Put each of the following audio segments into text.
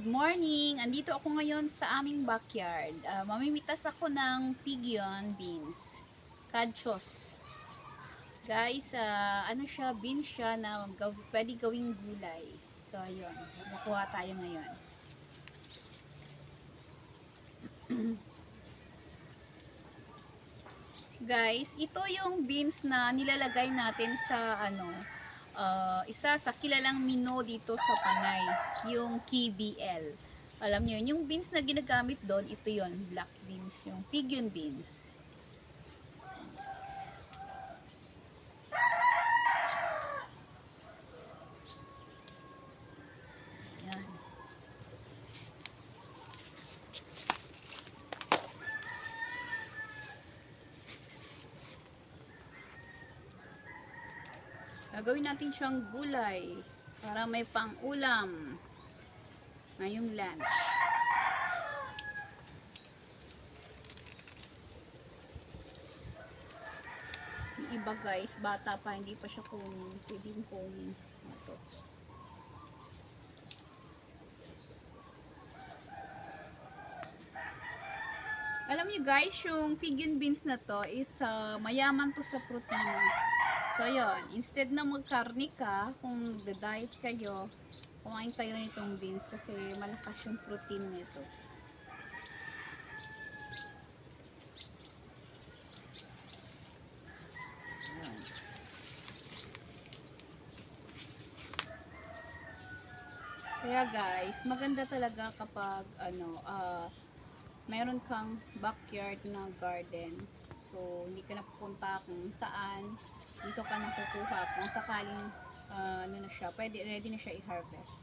morning! Andito ako ngayon sa aming backyard. Mamimitas ako ng pigeon beans. Kadchos. Guys, ano siya? Beans siya na pwede gawing gulay. So, ayun. Makuha tayo ngayon. Guys, ito yung beans na nilalagay natin sa isa sa kilalang mino dito sa Panay, yung KBL. Alam niyo, yung beans na ginagamit doon, ito yon, black beans, yung pigeon beans. Yan. Gagawin natin siyang gulay para may pang-ulam ngayong lunch. Yung iba guys, bata pa, hindi pa siya kunin. Pwedeng kunin. Ito. Alam niyo guys, yung pigeon beans na to is mayaman to sa protina. So yun, instead na magkarne ka, kung nagda-diet kayo, kumain kayo nitong beans kasi malakas yung protein nito. Kaya guys, maganda talaga kapag meron kang backyard na garden. So, hindi ka napupunta kung saan, dito ka nakukuha kung sakaling ano na siya, ready na siya i-harvest.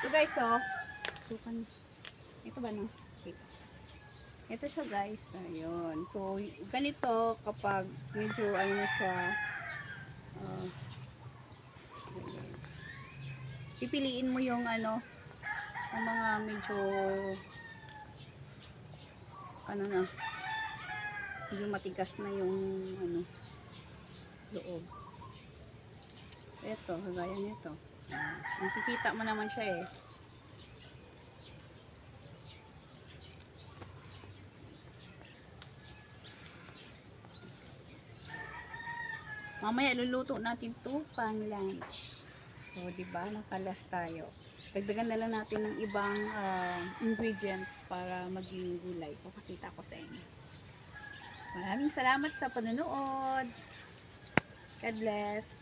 So guys, ito ba no? Ito siya guys, ayun. So, ganito kapag medyo ano na siya, pipiliin mo yung yung mga medyo medyo matigas na yung loob. So, ito, kagaya nito. Nakikita mo naman siya eh. Mamaya luluto natin to pang lunch. So, diba? Nakalas tayo. Dagdagan na lang natin ng ibang ingredients para maging gulay. Papakita ko sa inyo. Maraming salamat sa panonood. God bless.